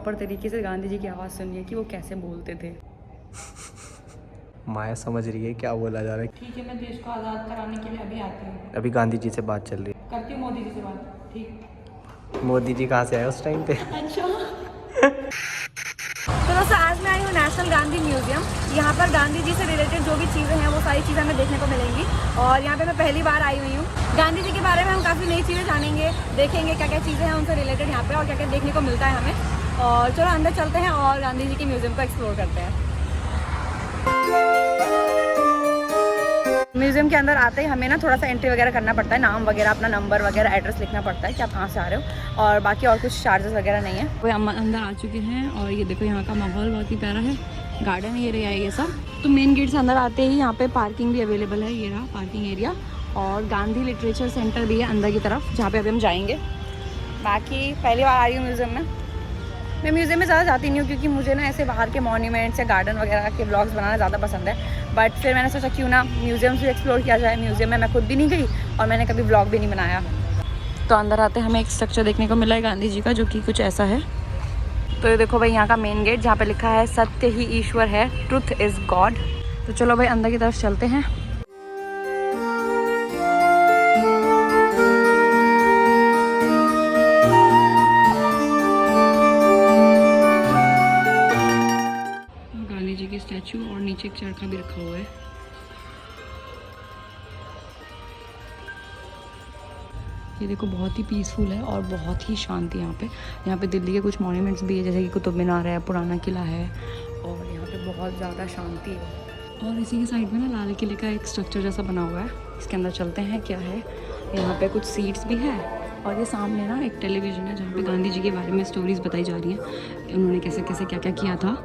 Proper तरीके से गांधी जी की आवाज़ सुनी है कि वो कैसे बोलते थे। माया समझ रही है क्या बोला जा रहा है। ठीक है, मैं देश को आज़ाद कराने के लिए अभी आती हूँ। अभी गांधी जी से बात चल रही करती हूँ मोदी जी से बात। ठीक। है। मोदी जी कहाँ से आए उस टाइम पे? अच्छा। तो दोस्तों आज मैं आई हूँ नेशनल गांधी म्यूजियम। यहाँ पर गांधी जी से रिलेटेड जो भी चीज़ें हैं वो सारी चीज़ें हमें देखने को मिलेंगी। और यहाँ पे मैं पहली बार आई हुई हूँ। गांधी जी के बारे में हम काफ़ी नई चीज़ें जानेंगे, देखेंगे क्या क्या चीज़ें हैं उनसे रिलेटेड यहाँ पे और क्या क्या देखने को मिलता है हमें। और चलो अंदर चलते हैं और गांधी जी के म्यूजियम को एक्सप्लोर करते हैं। म्यूजियम के अंदर आते ही हमें ना थोड़ा सा एंट्री वगैरह करना पड़ता है, नाम वगैरह, अपना नंबर वगैरह, एड्रेस लिखना पड़ता है कि आप कहाँ से आ रहे हो, और बाकी और कुछ चार्जेस वगैरह नहीं है। वो हम अंदर आ चुके हैं और ये देखो यहाँ का माहौल बहुत ही प्यारा है, गार्डन ये रहा है ये सब। तो मेन गेट से अंदर आते ही यहाँ पे पार्किंग भी अवेलेबल है, ये रहा पार्किंग एरिया। और गांधी लिटरेचर सेंटर भी है अंदर की तरफ जहाँ पे अभी हम जाएंगे। बाकी पहली बार आ रही हूँ म्यूज़ियम में। मैं म्यूज़ियम में ज़्यादा जाती नहीं हूँ क्योंकि मुझे ना ऐसे बाहर के मॉन्यूमेंट्स या गार्डन वगैरह के ब्लॉग्स बनाना ज़्यादा पसंद है। बट फिर मैंने सोचा क्यों ना म्यूज़ियम से एक्सप्लोर किया जाए। म्यूज़ियम में मैं खुद भी नहीं गई और मैंने कभी ब्लॉग भी नहीं बनाया। तो अंदर आते हमें एक स्ट्रक्चर देखने को मिला है गांधी जी का, जो कि कुछ ऐसा है। तो ये देखो भाई यहाँ का मेन गेट जहाँ पर लिखा है सत्य ही ईश्वर है, ट्रुथ इज़ गॉड। तो चलो भाई अंदर की तरफ चलते हैं। गांधी जी की स्टैचू और नीचे एक चरखा भी रखा हुआ है। ये देखो बहुत ही पीसफुल है और बहुत ही शांति यहाँ पे दिल्ली के कुछ मॉन्यूमेंट्स भी है, जैसे कि कुतुब मीनार है, पुराना किला है, और यहाँ पे बहुत ज़्यादा शांति है। और इसी के साइड में ना लाल किले का एक स्ट्रक्चर जैसा बना हुआ है, इसके अंदर चलते हैं क्या है। यहाँ पे कुछ सीट्स भी है और ये सामने ना एक टेलीविज़न है जहाँ पे गांधी जी के बारे में स्टोरीज़ बताई जा रही हैं, उन्होंने कैसे कैसे क्या क्या किया था।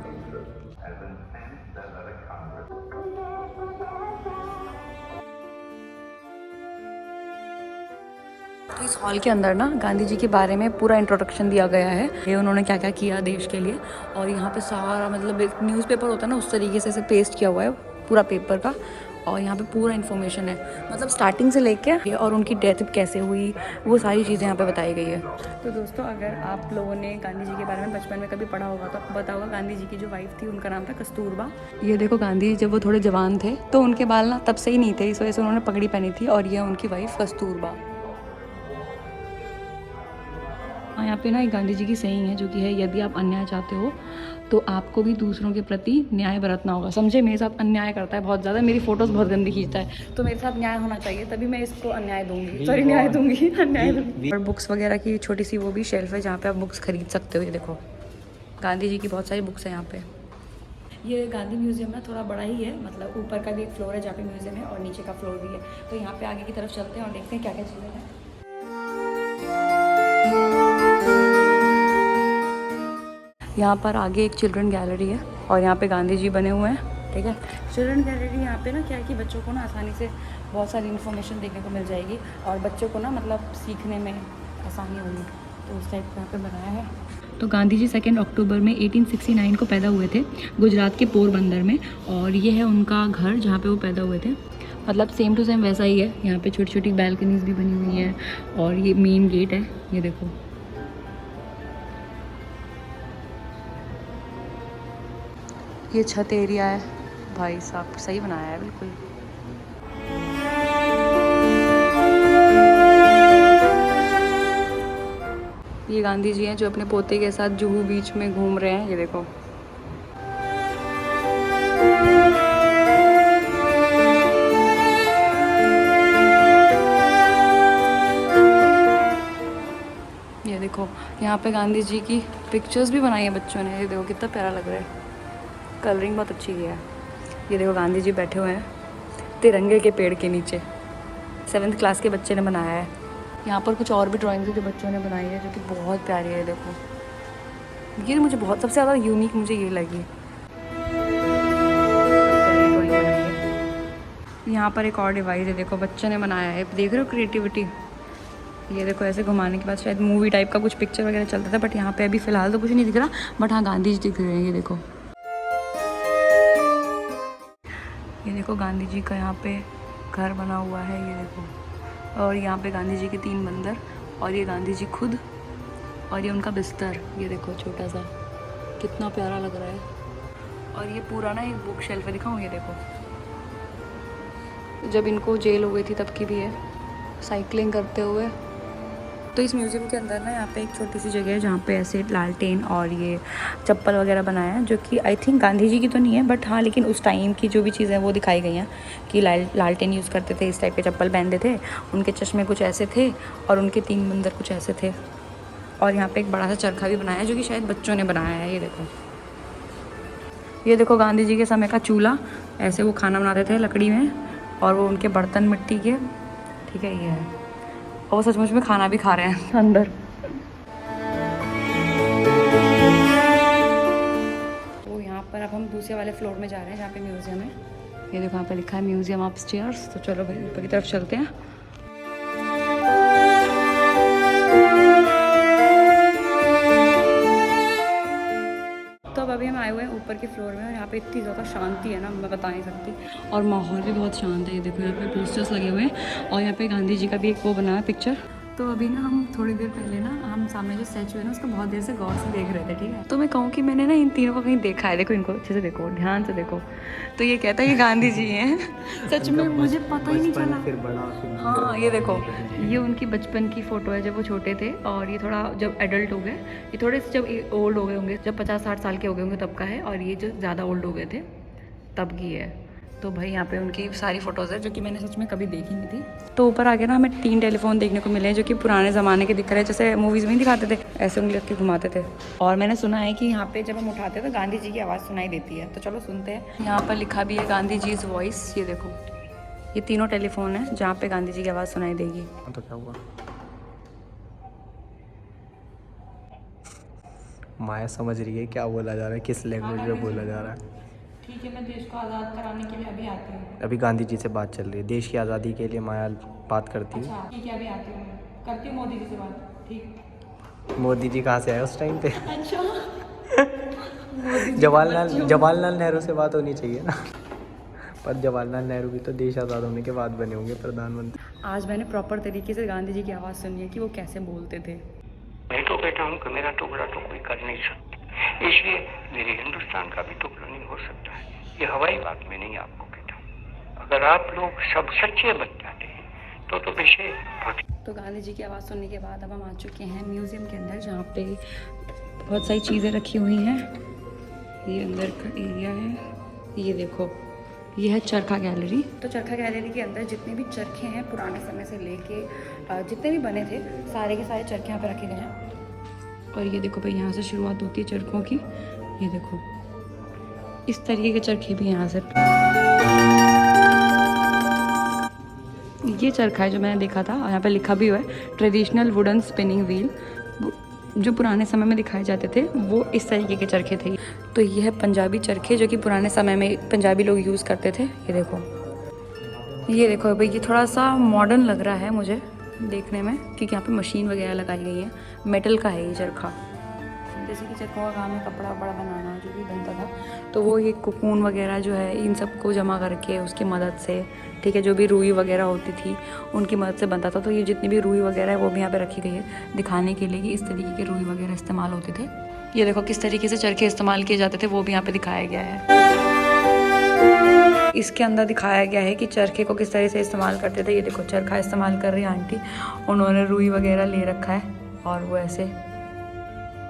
तो इस हॉल के अंदर ना गांधी जी के बारे में पूरा इंट्रोडक्शन दिया गया है, ये उन्होंने क्या क्या किया देश के लिए। और यहाँ पे सारा मतलब एक न्यूज़पेपर होता है ना, उस तरीके से पेस्ट किया हुआ है पूरा पेपर का। और यहाँ पे पूरा इन्फॉर्मेशन है, मतलब स्टार्टिंग से लेके और उनकी डेथ कैसे हुई वो सारी चीज़ें यहाँ पे बताई गई है। तो दोस्तों अगर आप लोगों ने गांधी जी के बारे में बचपन में कभी पढ़ा होगा तो आपको पता होगा गांधी जी की जो वाइफ थी उनका नाम था कस्तूरबा। ये देखो गांधी जी जब वो थोड़े जवान थे तो उनके बाल ना तब से ही नहीं थे, इस वजह से उन्होंने पगड़ी पहनी थी, और ये उनकी वाइफ कस्तूरबा। यहाँ पे ना एक गांधी जी की सेइंग है जो कि है, यदि आप अन्याय चाहते हो तो आपको भी दूसरों के प्रति न्याय बरतना होगा। समझे, मेरे साथ अन्याय करता है बहुत ज़्यादा, मेरी फ़ोटोज़ बहुत गंदी खींचता है, तो मेरे साथ न्याय होना चाहिए, तभी मैं इसको अन्याय दूंगी, सॉरी न्याय दूंगी, अन्याय दूंगी। और बुक्स वगैरह की छोटी सी वो भी शेल्फ है जहाँ पे आप बुक्स खरीद सकते हो। ये देखो गांधी जी की बहुत सारी बुक्स हैं यहाँ पे। ये गांधी म्यूजियम ना थोड़ा बड़ा ही है, मतलब ऊपर का भी एक फ्लोर है जहाँ पे म्यूजियम है और नीचे का फ्लोर भी है। तो यहाँ पे आगे की तरफ चलते हैं और देखते हैं क्या क्या चीज़ें हैं। यहाँ पर आगे एक चिल्ड्रन गैलरी है और यहाँ पे गांधी जी बने हुए हैं, ठीक है। चिल्ड्रन गैलरी यहाँ पे ना क्या है कि बच्चों को ना आसानी से बहुत सारी इन्फॉर्मेशन देखने को मिल जाएगी और बच्चों को ना मतलब सीखने में आसानी होगी, तो उस टाइप का यहाँ पे बनाया है। तो गांधी जी 2 अक्टूबर में 1869 को पैदा हुए थे गुजरात के पोरबंदर में, और ये है उनका घर जहाँ पे वो पैदा हुए थे। मतलब सेम टू सेम वैसा ही है। यहाँ पे छोटी छोटी बैल्कनीज भी बनी हुई हैं और ये मेन गेट है, ये देखो। ये छत एरिया है, भाई साहब सही बनाया है बिल्कुल। ये गांधी जी हैं जो अपने पोते के साथ जुहू बीच में घूम रहे हैं, ये देखो। ये देखो यहाँ पे गांधी जी की पिक्चर्स भी बनाई है बच्चों ने, ये देखो कितना प्यारा लग रहा है, कलरिंग बहुत अच्छी की है। ये देखो गांधी जी बैठे हुए हैं तिरंगे के पेड़ के नीचे, 7th क्लास के बच्चे ने बनाया है। यहाँ पर कुछ और भी ड्राइंग्स जो बच्चों ने बनाई है जो कि बहुत प्यारी है। देखो ये मुझे बहुत सबसे ज़्यादा यूनिक मुझे ये लगी। यहाँ पर एक और डिवाइस है, देखो बच्चों ने बनाया है, देख रहे हो क्रिएटिविटी। ये देखो ऐसे घुमाने के बाद शायद मूवी टाइप का कुछ पिक्चर वगैरह चलता था, बट यहाँ पे अभी फ़िलहाल तो कुछ नहीं दिख रहा, बट हाँ गांधी जी दिख रहे हैं। ये देखो गांधी जी का यहाँ पे घर बना हुआ है, ये देखो। और यहाँ पे गांधी जी के 3 बंदर और ये गांधी जी खुद और ये उनका बिस्तर, ये देखो छोटा सा। कितना प्यारा लग रहा है। और ये पूरा ना एक बुक शेल्फ है, दिखाऊँ ये देखो, जब इनको जेल हो गई थी तब की भी है, साइकिलिंग करते हुए। तो इस म्यूज़ियम के अंदर ना यहाँ पे एक छोटी सी जगह है जहाँ पे ऐसे लालटेन और ये चप्पल वगैरह बनाया है, जो कि आई थिंक गांधी जी की तो नहीं है, बट हाँ लेकिन उस टाइम की जो भी चीज़ें हैं वो दिखाई गई हैं कि लालटेन यूज़ करते थे, इस टाइप के चप्पल पहनते थे, उनके चश्मे कुछ ऐसे थे और उनके 3 बंदर कुछ ऐसे थे। और यहाँ पे एक बड़ा सा चरखा भी बनाया है जो कि शायद बच्चों ने बनाया है। ये देखो गांधी जी के समय का चूल्हा, ऐसे वो खाना बनाते थे लकड़ी में, और वो उनके बर्तन मिट्टी के, ठीक है ये है, और वो सचमुच में खाना भी खा रहे हैं अंदर। तो यहाँ पर अब हम दूसरे वाले फ्लोर में जा रहे हैं जहाँ पे म्यूज़ियम है। ये देखो यहाँ पे लिखा है म्यूज़ियम अपस्टेयर्स। तो चलो भाई ऊपर की तरफ चलते हैं। तो अब अभी हम आए हुए हैं ऊपर के फ्लोर में, और यहाँ पे इतनी ज़्यादा शांति है ना, मैं बता नहीं सकती, और माहौल भी बहुत शांत है। ये देखो यहाँ पे पोस्टर्स लगे हुए हैं, और यहाँ पे गांधी जी का भी एक वो बना है पिक्चर। तो अभी ना हम थोड़ी देर पहले ना हम सामने जो स्टैचू है ना उसको बहुत देर से गौर से देख रहे थे, ठीक है। तो मैं कहूँ कि मैंने ना इन तीनों को कहीं देखा है, देखो इनको अच्छे से देखो, ध्यान से देखो। तो ये कहता है कि गांधी जी हैं। सच में मुझे पता ही नहीं चला। फिर बड़ा फिर हाँ ये देखो, ये उनकी बचपन की फ़ोटो है जब वो छोटे थे, और ये थोड़ा जब एडल्ट हो गए, ये थोड़े से जब ओल्ड हो गए होंगे, जब 50-60 साल के हो गए होंगे तब का है, और ये जो ज़्यादा ओल्ड हो गए थे तब की है। तो भाई यहाँ पे उनकी सारी फ़ोटोज़ है जो कि मैंने सच में कभी देखी नहीं थी। तो ऊपर आके ना हमें 3 टेलीफोन देखने को मिले हैं जो कि पुराने ज़माने के दिख रहे हैं, जैसे मूवीज़ में ही दिखाते थे, ऐसे उंगली रख के घुमाते थे। और मैंने सुना है कि यहाँ पे जब हम उठाते हैं तो गांधी जी की आवाज़ सुनाई देती है। तो चलो सुनते हैं। यहाँ पर लिखा भी है गांधी जी इज़ वॉइस। ये देखो, ये तीनों टेलीफोन है जहाँ पे गांधी जी की आवाज़ सुनाई देगी। तो क्या हुआ? माया समझ रही है क्या बोला जा रहा है, किस लैंग्वेज में बोला जा रहा है। ठीक है, मैं देश को आज़ाद कराने के लिए अभी आती हूँ। अभी गांधी जी से बात चल रही है, देश की आज़ादी के लिए माया बात करती है। अच्छा ठीक है, अभी आती हूँ, करती हूँ मोदी जी से बात। ठीक। मोदी जी कहाँ से आए उस टाइम पे? अच्छा जवाहरलाल नेहरू से बात होनी चाहिए ना। पर जवाहरलाल नेहरू भी तो देश आज़ाद होने के बाद बने होंगे प्रधानमंत्री। आज मैंने प्रॉपर तरीके से गांधी जी की आवाज़ सुनी है कि वो कैसे बोलते थे। मैं तो कहता हूँ कि मेरा टुकड़ा तो कोई कर नहीं सकता, इसलिए मेरे हिंदुस्तान का भी टुकड़ा नहीं हो सकता है। ये हवाई बात में नहीं आपको कहता हूँ। अगर आप लोग सब सच्चे बन जाते हैं तो विषय। तो गांधी जी की आवाज़ सुनने के बाद अब हम आ चुके हैं म्यूज़ियम के अंदर, जहाँ पे बहुत सारी चीज़ें रखी हुई हैं। ये अंदर का एरिया है, ये देखो, ये है चरखा गैलरी। तो चरखा गैलरी के अंदर जितने भी चरखे हैं पुराने समय से लेके जितने भी बने थे, सारे के सारे चरखे यहाँ पे रखे गए हैं। और ये देखो भाई, यहाँ से शुरुआत होती है चरखों की। ये देखो, इस तरीके के चरखे भी यहाँ से। ये चरखा है जो मैंने देखा था, और यहाँ पे लिखा भी हुआ है ट्रेडिशनल वुडन स्पिनिंग व्हील। जो पुराने समय में दिखाए जाते थे वो इस तरीके के चरखे थे। तो ये है पंजाबी चरखे जो कि पुराने समय में पंजाबी लोग यूज़ करते थे। ये देखो भाई, ये थोड़ा सा मॉडर्न लग रहा है मुझे देखने में, क्योंकि यहाँ पे मशीन वगैरह लगाई गई है। मेटल का है ये चरखा। जैसे कि चरखों का काम है कपड़ा वपड़ा बनाना जो भी बनता था, तो वो ये कोकून वगैरह जो है इन सबको जमा करके उसकी मदद से, ठीक है, जो भी रुई वगैरह होती थी उनकी मदद से बनता था। तो ये जितनी भी रुई वगैरह है वो भी यहाँ पे रखी गई है दिखाने के लिए कि इस तरीके के रुई वगैरह इस्तेमाल होते थे। ये देखो किस तरीके से चरखे इस्तेमाल किए जाते थे वो भी यहाँ पे दिखाया गया है। इसके अंदर दिखाया गया है कि चरखे को किस तरह से इस्तेमाल करते थे। ये देखो चरखा इस्तेमाल कर रही है आंटी, उन्होंने रुई वगैरह ले रखा है और वो ऐसे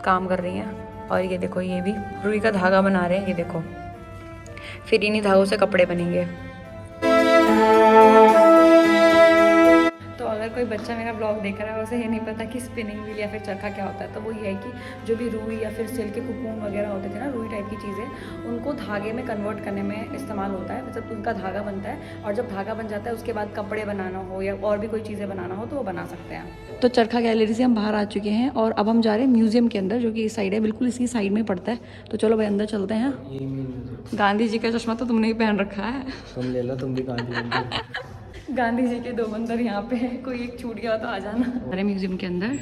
काम कर रही हैं। और ये देखो, ये भी रुई का धागा बना रहे हैं। ये देखो, फिर इन्हीं धागों से कपड़े बनेंगे। तो अगर कोई बच्चा मेरा ब्लॉग देख रहा है, उसे ये नहीं पता कि स्पिनिंग व्हील या फिर चरखा क्या होता है, तो वो ये है कि जो भी रुई या फिर सिल्क के कुकून वगैरह होते थे ना, रुई टाइप की चीज़ें, उनको धागे में कन्वर्ट करने में इस्तेमाल होता है। मतलब उनका धागा बनता है, और जब धागा बन जाता है उसके बाद कपड़े बनाना हो या और भी कोई चीज़ें बनाना हो तो वो बना सकते हैं। तो चरखा गैलरी से हम बाहर आ चुके हैं और अब हम जा रहे हैं म्यूज़ियम के अंदर, जो कि इस साइड है, बिल्कुल इसी साइड में पड़ता है। तो चलो भाई अंदर चलते हैं। गांधी जी का चश्मा तो तुमने ही पहन रखा है। तुम ले लो, तुम भी गांधी जी के 2 बंदर यहाँ पे है, कोई एक छूट गया तो आ जाना। अरे म्यूजियम के अंदर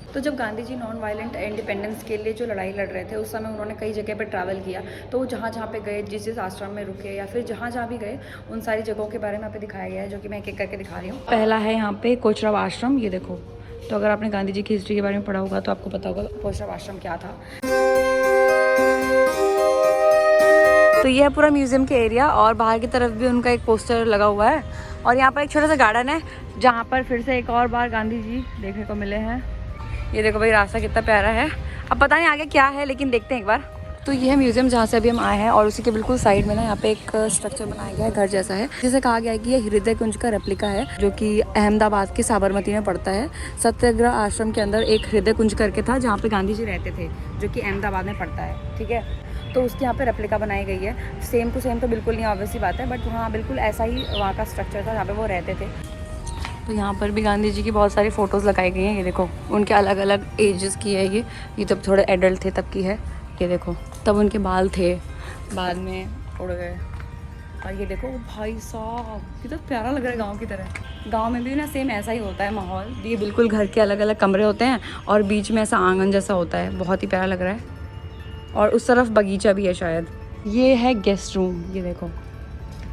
तो जब Gandhi ji non violent independence के लिए जो लड़ाई लड़ रहे थे, उस समय उन्होंने कई जगह पे ट्रैवल किया। तो वो जहाँ जहाँ पे गए, जिस आश्रम में रुके या फिर जहाँ जहाँ भी गए, उन सारी जगहों के बारे में यहाँ पे दिखाया गया है, जो कि मैं एक एक करके दिखा रही हूँ। पहला है यहाँ पे कोचरब आश्रम। ये देखो, तो अगर आपने गांधी जी की हिस्ट्री के बारे में पढ़ा होगा तो आपको पता होगा अपोजिट आश्रम क्या था। तो ये है पूरा म्यूजियम के एरिया और बाहर की तरफ भी उनका एक पोस्टर लगा हुआ है और यहाँ पर एक छोटा सा गार्डन है जहाँ पर फिर से एक और बार गांधी जी देखने को मिले हैं। ये देखो भाई रास्ता कितना प्यारा है। अब पता नहीं आगे क्या है लेकिन देखते हैं एक बार। तो ये है म्यूजियम जहाँ से अभी हम आए हैं और उसी के बिल्कुल साइड में ना यहाँ पे एक स्ट्रक्चर बनाया गया है, घर जैसा है, जिसे कहा गया है कि ये हृदय कुंज का रेप्लिका है जो कि अहमदाबाद के साबरमती में पड़ता है। सत्याग्रह आश्रम के अंदर एक हृदय कुंज करके था जहाँ पे गांधी जी रहते थे, जो कि अहमदाबाद में पड़ता है। ठीक है, तो उसकी यहाँ पे रेप्लिका बनाई गई है। सेम टू सेम तो बिल्कुल नहीं, ऑब्वियस सी बात है, बट वहाँ बिल्कुल ऐसा ही वहाँ का स्ट्रक्चर था जहाँ पे वो रहते थे। तो यहाँ पर भी गांधी जी की बहुत सारी फ़ोटोज़ लगाई गई हैं। ये देखो उनके अलग अलग एजेस की है। ये तब थोड़े एडल्ट थे तब की है। ये देखो तब उनके बाल थे, बाद में उड़ गए। और ये देखो भाई साहब कितना प्यारा लग रहा है, गांव की तरह। गांव में भी ना सेम ऐसा ही होता है माहौल। ये बिल्कुल घर के अलग अलग कमरे होते हैं और बीच में ऐसा आंगन जैसा होता है, बहुत ही प्यारा लग रहा है। और उस तरफ बगीचा भी है शायद। ये है गेस्ट रूम, ये देखो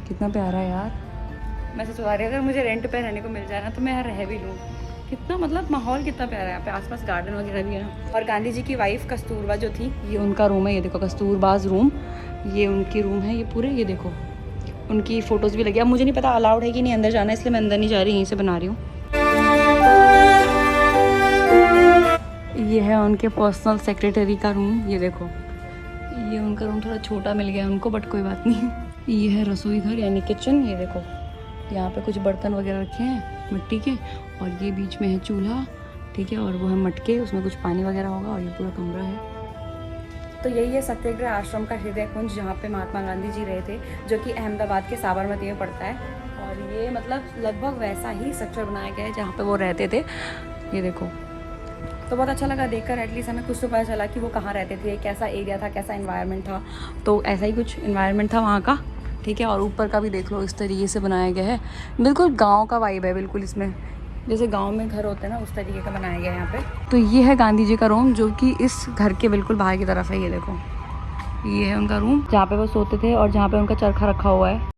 कितना प्यारा है यार। मैं सोच रही अगर मुझे रेंट पे रहने को मिल जाए ना तो मैं यहाँ रह भी लूँ। कितना मतलब माहौल कितना प्यारा है यहाँ पे, आसपास गार्डन वगैरह भी है ना। और गांधी जी की वाइफ कस्तूरबा जो थी, ये उनका रूम है। ये देखो कस्तूरबाज रूम, ये उनकी रूम है ये पूरे। ये देखो उनकी फ़ोटोज़ भी लगी। अब मुझे नहीं पता अलाउड है कि नहीं अंदर जाना, इसलिए मैं अंदर नहीं जा रही, यहीं से बना रही हूँ। ये है उनके पर्सनल सेक्रेटरी का रूम। ये देखो ये उनका रूम थोड़ा छोटा मिल गया उनको, बट कोई बात नहीं। ये है रसोई घर यानी किचन। ये देखो यहाँ पे कुछ बर्तन वगैरह रखे हैं मिट्टी के, और ये बीच में है चूल्हा, ठीक है, और वो है मटके, उसमें कुछ पानी वगैरह होगा। और ये पूरा कमरा है। तो यही है सत्याग्रह आश्रम का हृदय कुंज, जहाँ पे महात्मा गांधी जी रहे थे, जो कि अहमदाबाद के साबरमती में पड़ता है। और ये मतलब लगभग वैसा ही स्ट्रक्चर बनाया गया है जहाँ पे वो रहते थे। ये देखो तो बहुत अच्छा लगा देखकर, एटलीस्ट हमें कुछ तो पता चला कि वो कहाँ रहते थे, कैसा एरिया था, कैसा एनवायरनमेंट था। तो ऐसा ही कुछ एनवायरनमेंट था वहाँ का, ठीक है। और ऊपर का भी देख लो, इस तरीके से बनाया गया है। बिल्कुल गांव का वाइब है बिल्कुल इसमें, जैसे गांव में घर होते हैं ना, उस तरीके का बनाया गया है यहाँ पे। तो ये है गांधी जी का रूम, जो कि इस घर के बिल्कुल बाहर की तरफ है। ये देखो ये है उनका रूम जहाँ पे वो सोते थे और जहाँ पे उनका चरखा रखा हुआ है।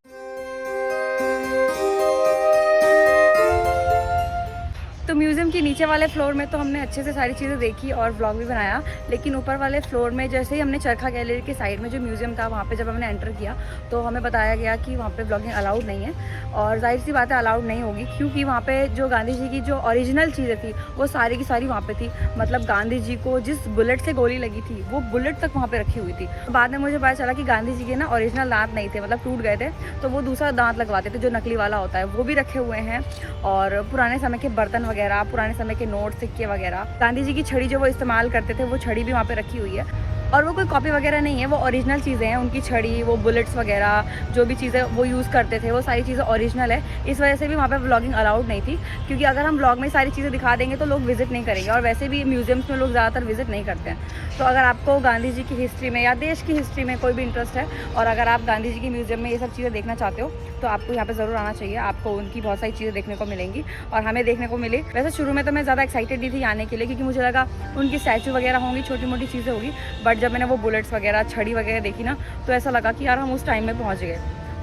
तो म्यूज़ियम के नीचे वाले फ्लोर में तो हमने अच्छे से सारी चीज़ें देखी और व्लॉग भी बनाया, लेकिन ऊपर वाले फ्लोर में जैसे ही हमने चरखा गैलरी के साइड में जो म्यूज़ियम था वहाँ पे जब हमने एंटर किया तो हमें बताया गया कि वहाँ पे व्लॉगिंग अलाउड नहीं है। और जाहिर सी बात है अलाउड नहीं होगी, क्योंकि वहाँ पे जो गांधी जी की जो ओरिजिनल चीज़ें थी वो सारी की सारी वहाँ पे थी। मतलब गांधी जी को जिस बुलेट से गोली लगी थी वो बुलेट तक वहाँ पे रखी हुई थी। बाद में मुझे पता चला कि गांधी जी के ना ओरिजिनल दांत नहीं थे, मतलब टूट गए थे, तो वो दूसरा दांत लगवाते थे जो नकली वाला होता है, वो भी रखे हुए हैं। और पुराने समय के बर्तन वगैरह, पुराने समय के नोट, सिक्के वगैरह, गांधी जी की छड़ी जो वो इस्तेमाल करते थे वो छड़ी भी वहाँ पे रखी हुई है। और वो कोई कॉपी वगैरह नहीं है, वो ओरिजिनल चीज़ें हैं। उनकी छड़ी, वो बुलेट्स वगैरह जो भी चीज़ें वो यूज़ करते थे वो सारी चीज़ें ओरिजिनल है। इस वजह से भी वहाँ पे व्लॉगिंग अलाउड नहीं थी, क्योंकि अगर हम व्लॉग में सारी चीज़ें दिखा देंगे तो लोग विजिट नहीं करेंगे, और वैसे भी म्यूजियम्स में लोग ज़्यादातर विजिट नहीं करते हैं। तो अगर आपको गांधी जी की हिस्ट्री में या देश की हिस्ट्री में कोई भी इंटरेस्ट है और अगर आप गांधी जी की म्यूजियम में ये सब चीज़ें देखना चाहते हो तो आपको यहाँ पे ज़रूर आना चाहिए। आपको उनकी बहुत सारी चीज़ें देखने को मिलेंगी और हमें देखने को मिली। वैसे शुरू में तो मैं ज़्यादा एक्साइटेड नहीं थी आने के लिए, क्योंकि मुझे लगा उनकी स्टैचू वगैरह होंगी, छोटी मोटी चीज़ें होगी, बट जब मैंने वो बुलेट्स वगैरह, छड़ी वगैरह देखी ना, तो ऐसा लगा कि यार हम उस टाइम में पहुँच गए।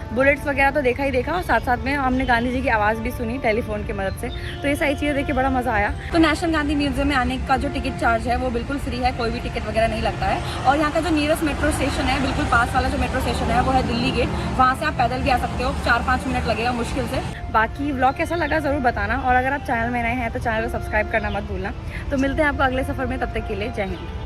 बुलेट्स वगैरह तो देखा ही देखा, और साथ साथ में हमने गांधी जी की आवाज़ भी सुनी टेलीफोन की मदद से। तो ये सारी चीज़ें देख के बड़ा मज़ा आया। तो नेशनल गांधी म्यूजियम में आने का जो टिकट चार्ज है वो बिल्कुल फ्री है, कोई भी टिकट वगैरह नहीं लगता है। और यहाँ का जो नियरेस्ट मेट्रो स्टेशन है, बिल्कुल पास वाला जो मेट्रो स्टेशन है वो है दिल्ली गेट। वहाँ से आप पैदल भी आ सकते हो, 4-5 मिनट लगेगा मुश्किल से। बाकी व्लॉग कैसा लगा ज़रूर बताना, और अगर आप चैनल में नए हैं तो चैनल को सब्सक्राइब करना मत भूलना। तो मिलते हैं आपको अगले सफ़र में, तब तक के लिए जय हिंद।